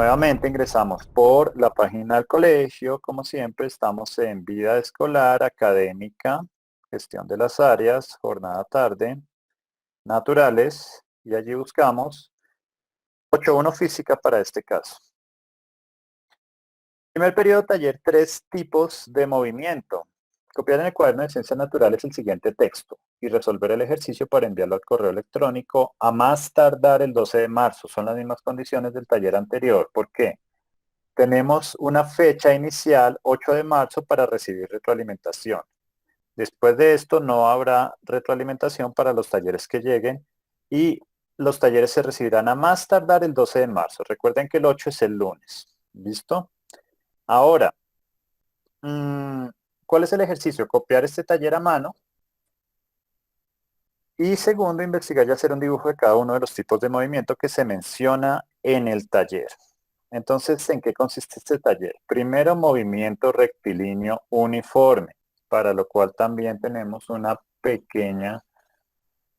Nuevamente ingresamos por la página del colegio. Como siempre, estamos en vida escolar, académica, gestión de las áreas, jornada tarde, naturales, y allí buscamos 8.1 física para este caso. Primer periodo taller, 3 tipos de movimiento. Copiar en el cuaderno de ciencias naturales el siguiente texto y resolver el ejercicio para enviarlo al correo electrónico a más tardar el 12 de marzo. Son las mismas condiciones del taller anterior. ¿Por qué? Tenemos una fecha inicial, 8 de marzo, para recibir retroalimentación. Después de esto no habrá retroalimentación para los talleres que lleguen y los talleres se recibirán a más tardar el 12 de marzo. Recuerden que el 8 es el lunes. ¿Listo? Ahora, ¿cuál es el ejercicio? Copiar este taller a mano. Y segundo, investigar y hacer un dibujo de cada uno de los tipos de movimiento que se menciona en el taller. Entonces, ¿en qué consiste este taller? Primero, movimiento rectilíneo uniforme, para lo cual también tenemos una pequeña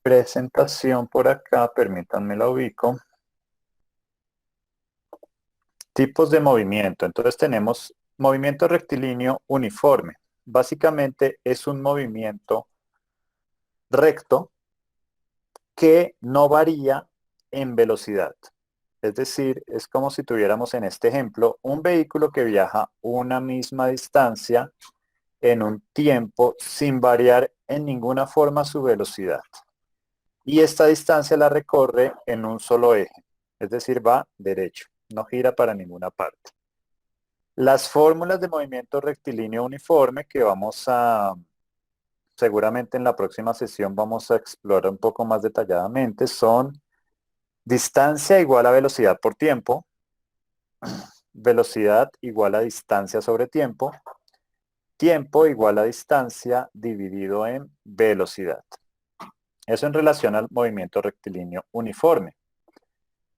presentación por acá. Permítanme la ubico. Tipos de movimiento. Entonces tenemos movimiento rectilíneo uniforme. Básicamente es un movimiento recto que no varía en velocidad. Es decir, es como si tuviéramos en este ejemplo un vehículo que viaja una misma distancia en un tiempo sin variar en ninguna forma su velocidad. Y esta distancia la recorre en un solo eje, es decir, va derecho, no gira para ninguna parte. Las fórmulas de movimiento rectilíneo uniforme que seguramente en la próxima sesión vamos a explorar un poco más detalladamente son distancia igual a velocidad por tiempo, velocidad igual a distancia sobre tiempo, tiempo igual a distancia dividido en velocidad. Eso en relación al movimiento rectilíneo uniforme.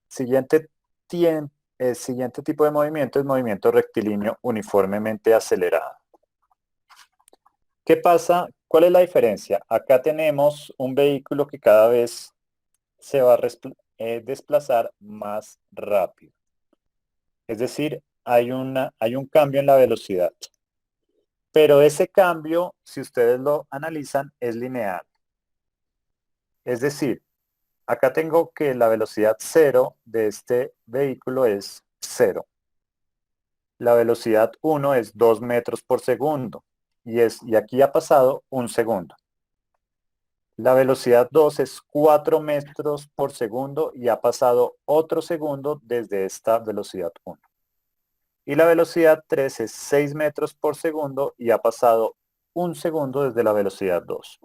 Siguiente, siguiente tipo de movimiento es movimiento rectilíneo uniformemente acelerado. ¿Qué pasa? ¿Cuál es la diferencia? Acá tenemos un vehículo que cada vez se va a desplazar más rápido. Es decir, hay un cambio en la velocidad. Pero ese cambio, si ustedes lo analizan, es lineal. Es decir, acá tengo que la velocidad cero de este vehículo es 0. La velocidad 1 es 2 metros por segundo. Y aquí ha pasado un segundo. La velocidad 2 es 4 metros por segundo y ha pasado otro segundo desde esta velocidad 1. Y la velocidad 3 es 6 metros por segundo y ha pasado un segundo desde la velocidad 2.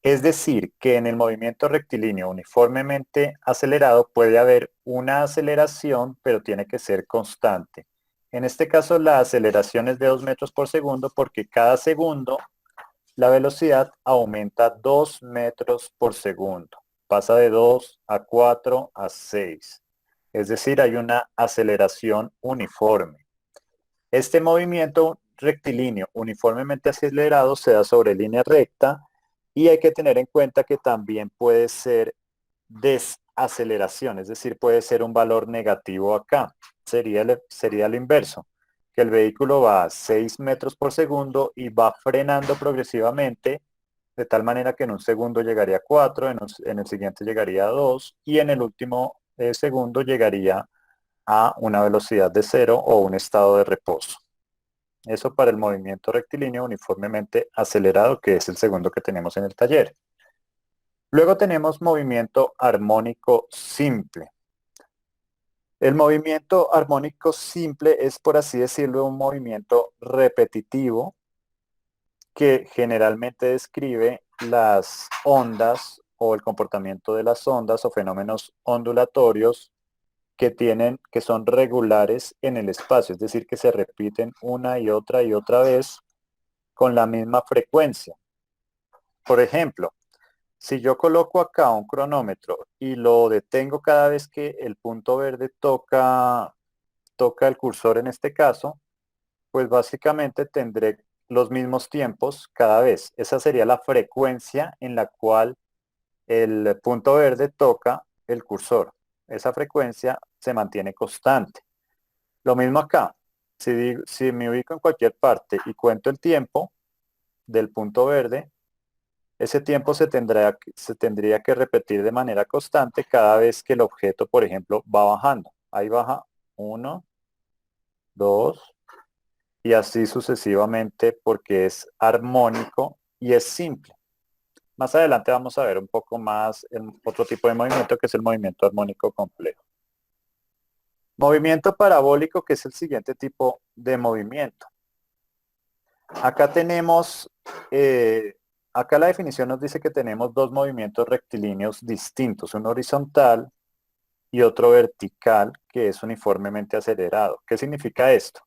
Es decir, que en el movimiento rectilíneo uniformemente acelerado puede haber una aceleración, pero tiene que ser constante. En este caso, la aceleración es de 2 metros por segundo porque cada segundo la velocidad aumenta 2 metros por segundo. Pasa de 2 a 4 a 6. Es decir, hay una aceleración uniforme. Este movimiento rectilíneo uniformemente acelerado se da sobre línea recta y hay que tener en cuenta que también puede ser desaceleración, es decir, puede ser un valor negativo acá. Sería lo inverso, que el vehículo va a 6 metros por segundo y va frenando progresivamente, de tal manera que en un segundo llegaría a 4, en el siguiente llegaría a 2 y en el último segundo llegaría a una velocidad de 0 o un estado de reposo. Eso para el movimiento rectilíneo uniformemente acelerado, que es el segundo que tenemos en el taller. Luego tenemos movimiento armónico simple. El movimiento armónico simple es, por así decirlo, un movimiento repetitivo que generalmente describe las ondas o el comportamiento de las ondas o fenómenos ondulatorios que son regulares en el espacio, es decir, que se repiten una y otra vez con la misma frecuencia. Por ejemplo, si yo coloco acá un cronómetro y lo detengo cada vez que el punto verde toca el cursor en este caso, pues básicamente tendré los mismos tiempos cada vez. Esa sería la frecuencia en la cual el punto verde toca el cursor. Esa frecuencia se mantiene constante. Lo mismo acá. Si me ubico en cualquier parte y cuento el tiempo del punto verde, ese tiempo se tendría que repetir de manera constante cada vez que el objeto, por ejemplo, va bajando. Ahí baja 1, 2, y así sucesivamente porque es armónico y es simple. Más adelante vamos a ver un poco más otro tipo de movimiento que es el movimiento armónico complejo. Movimiento parabólico, que es el siguiente tipo de movimiento. Acá tenemos, acá la definición nos dice que tenemos dos movimientos rectilíneos distintos, uno horizontal y otro vertical, que es uniformemente acelerado. ¿Qué significa esto?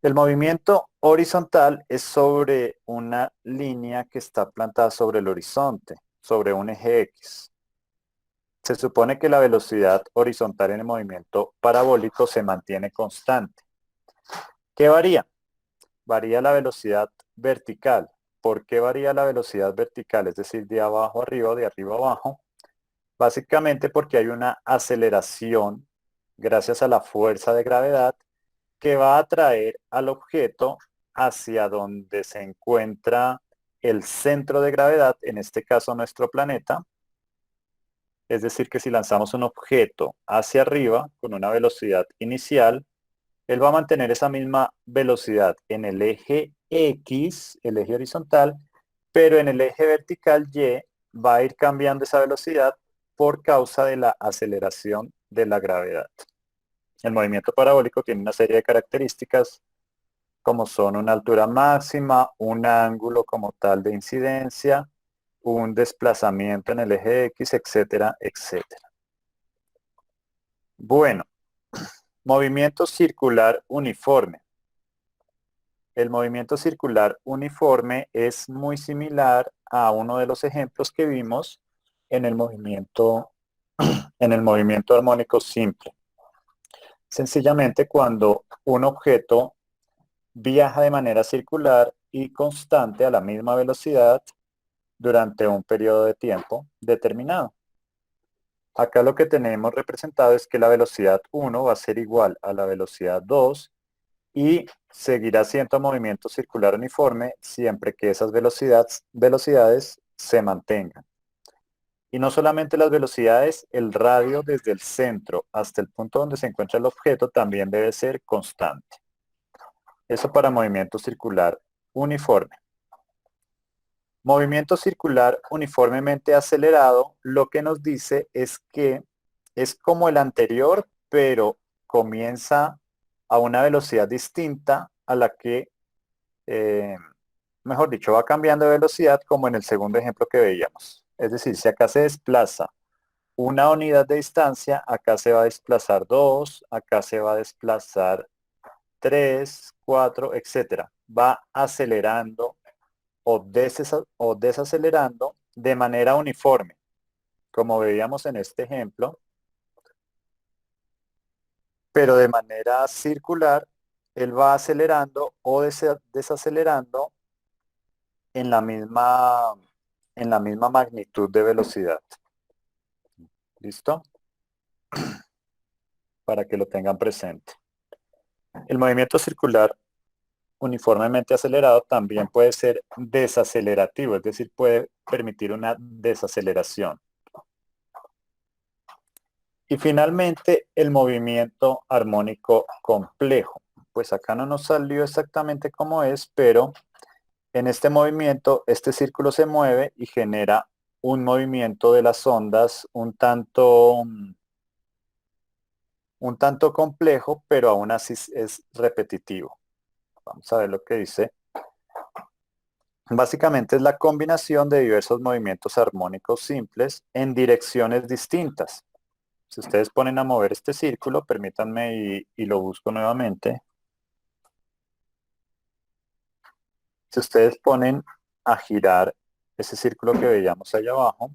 El movimiento horizontal es sobre una línea que está plantada sobre el horizonte, sobre un eje X. Se supone que la velocidad horizontal en el movimiento parabólico se mantiene constante. ¿Qué varía? Varía la velocidad vertical. ¿Por qué varía la velocidad vertical? Es decir, de abajo arriba o de arriba abajo. Básicamente porque hay una aceleración gracias a la fuerza de gravedad que va a atraer al objeto hacia donde se encuentra el centro de gravedad, en este caso nuestro planeta. Es decir, que si lanzamos un objeto hacia arriba con una velocidad inicial, él va a mantener esa misma velocidad en el eje X, el eje horizontal, pero en el eje vertical Y va a ir cambiando esa velocidad por causa de la aceleración de la gravedad. El movimiento parabólico tiene una serie de características como son una altura máxima, un ángulo como tal de incidencia, un desplazamiento en el eje X, etcétera, etcétera. Bueno, movimiento circular uniforme. El movimiento circular uniforme es muy similar a uno de los ejemplos que vimos en el movimiento, en el movimiento armónico simple. Sencillamente cuando un objeto viaja de manera circular y constante a la misma velocidad durante un periodo de tiempo determinado. Acá lo que tenemos representado es que la velocidad 1 va a ser igual a la velocidad 2 y seguirá siendo movimiento circular uniforme siempre que esas velocidades se mantengan. Y no solamente las velocidades, el radio desde el centro hasta el punto donde se encuentra el objeto también debe ser constante. Eso para movimiento circular uniforme. Movimiento circular uniformemente acelerado, lo que nos dice es que es como el anterior, pero comienza a una velocidad distinta a la que, mejor dicho, va cambiando de velocidad como en el segundo ejemplo que veíamos. Es decir, si acá se desplaza una unidad de distancia, acá se va a desplazar 2, acá se va a desplazar 3, 4, etcétera. Va acelerando o desacelerando de manera uniforme, como veíamos en este ejemplo, pero de manera circular, él va acelerando o desacelerando en en la misma magnitud de velocidad. ¿Listo? Para que lo tengan presente. El movimiento circular uniformemente acelerado también puede ser desacelerativo, es decir, puede permitir una desaceleración. Y finalmente, el movimiento armónico complejo. Pues acá no nos salió exactamente cómo es, pero en este movimiento, este círculo se mueve y genera un movimiento de las ondas un tanto complejo, pero aún así es repetitivo. Vamos a ver lo que dice. Básicamente es la combinación de diversos movimientos armónicos simples en direcciones distintas. Si ustedes ponen a mover este círculo, permítanme y lo busco nuevamente. Si ustedes ponen a girar ese círculo que veíamos allá abajo,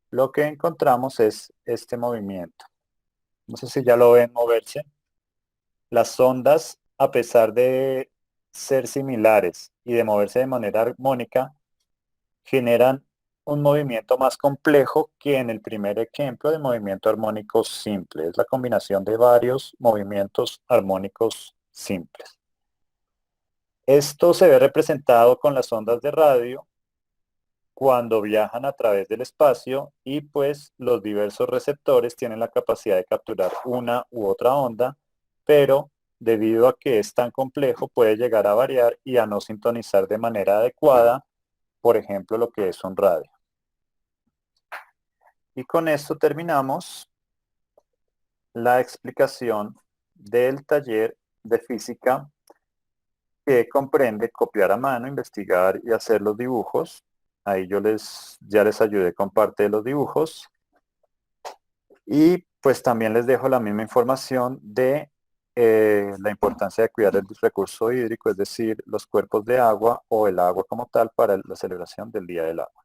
lo que encontramos es este movimiento. No sé si ya lo ven moverse. Las ondas, a pesar de ser similares y de moverse de manera armónica, generan un movimiento más complejo que en el primer ejemplo de movimiento armónico simple. Es la combinación de varios movimientos armónicos simples. Esto se ve representado con las ondas de radio cuando viajan a través del espacio y pues los diversos receptores tienen la capacidad de capturar una u otra onda, pero debido a que es tan complejo puede llegar a variar y a no sintonizar de manera adecuada, por ejemplo, lo que es un radio. Y con esto terminamos la explicación del taller de física que comprende copiar a mano, investigar y hacer los dibujos. Ahí ya les ayudé con parte de los dibujos. Y pues también les dejo la misma información de la importancia de cuidar el recurso hídrico, es decir, los cuerpos de agua o el agua como tal para la celebración del Día del Agua.